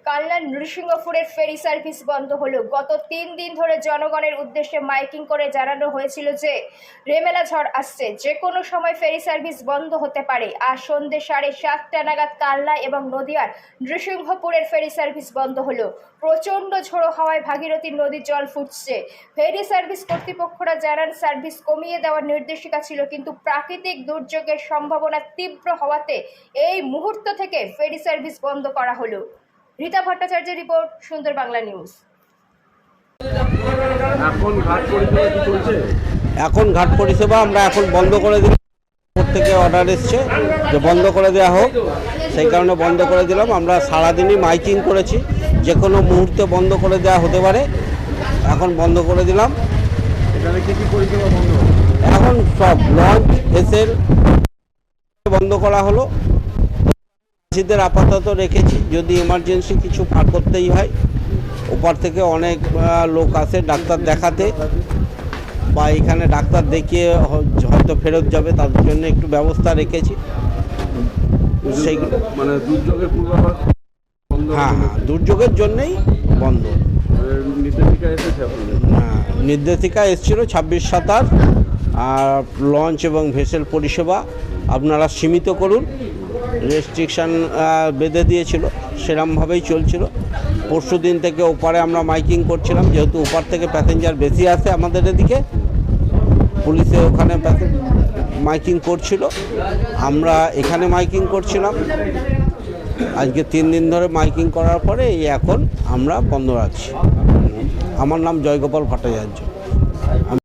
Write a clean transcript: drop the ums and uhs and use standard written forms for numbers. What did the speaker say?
কালনার নৃসিংহপুরের ferry service বন্ধ হলো। গত ৩ দিন ধরে জনগণের উদ্দেশ্যে মাইকিং করে জানানো হয়েছিল যে রেমেলা ঝড় আসছে, যে কোনো সময় ফেরি সার্ভিস বন্ধ হতে পারে। আর সন্ধ্যে 7:30 নাগাদ কালনা এবং নদিয়ার নৃসিংহপুরের ফেরি সার্ভিস বন্ধ হলো। প্রচণ্ড ঝোড়ো হাওয়ায় ভাগীরথী নদীর জল ফুটছে। ফেরি সার্ভিস কর্তৃপক্ষরা জানান সার্ভিস কমিয়ে দেওয়ার নির্দেশিকা ছিল, কিন্তু প্রাকৃতিক দুর্যোগের সম্ভাবনা তীব্র হওয়াতে এই মুহূর্ত থেকে ফেরি সার্ভিস বন্ধ করা হলো। রীতা ভট্টাচার্যের রিপোর্ট, সুন্দর বাংলা নিউজ। এখন ঘাট পরিষেবা আমরা এখন বন্ধ করে দিলাম। থেকে অর্ডার এসছে যে বন্ধ করে দেওয়া হোক, সেই কারণে বন্ধ করে দিলাম। আমরা সারাদিনই মাইকিং করেছি, যে কোনো মুহূর্তে বন্ধ করে দেওয়া হতে পারে। এখন বন্ধ করে দিলাম। এখন সব লঞ্চ এসেল বন্ধ করা হলো। চাষিদের আপাতত রেখেছি, যদি এমার্জেন্সি কিছু পার করতেই হয়। ওপার থেকে অনেক লোক আসে ডাক্তার দেখাতে, বা এখানে ডাক্তার দেখিয়ে হয়তো ফেরত যাবে, তাদের জন্য একটু ব্যবস্থা রেখেছি। সেইগুলো মানে দুর্যোগের পূর্বাভাস। হ্যাঁ, দুর্যোগের জন্যেই বন্ধ। নির্দেশিকা এসেছে আপনাদের? হ্যাঁ, নির্দেশিকা এসেছিল 26-27। আর লঞ্চ এবং ভেসেল পরিষেবা আপনারা সীমিত করুন, রেস্ট্রিকশান বেঁধে দিয়েছিল, সেরমভাবেই চলছিল। পরশু দিন থেকে ওপারে আমরা মাইকিং করছিলাম, যেহেতু ওপার থেকে প্যাসেঞ্জার বেশি আসে আমাদের এদিকে। পুলিশে ওখানে মাইকিং করছিল, আমরা এখানে মাইকিং করছিলাম। আজকে 3 দিন ধরে মাইকিং করার পরে এই এখন আমরা বন্ধ রাখছি। আমার নাম জয়গোপাল ভট্টাচার্য।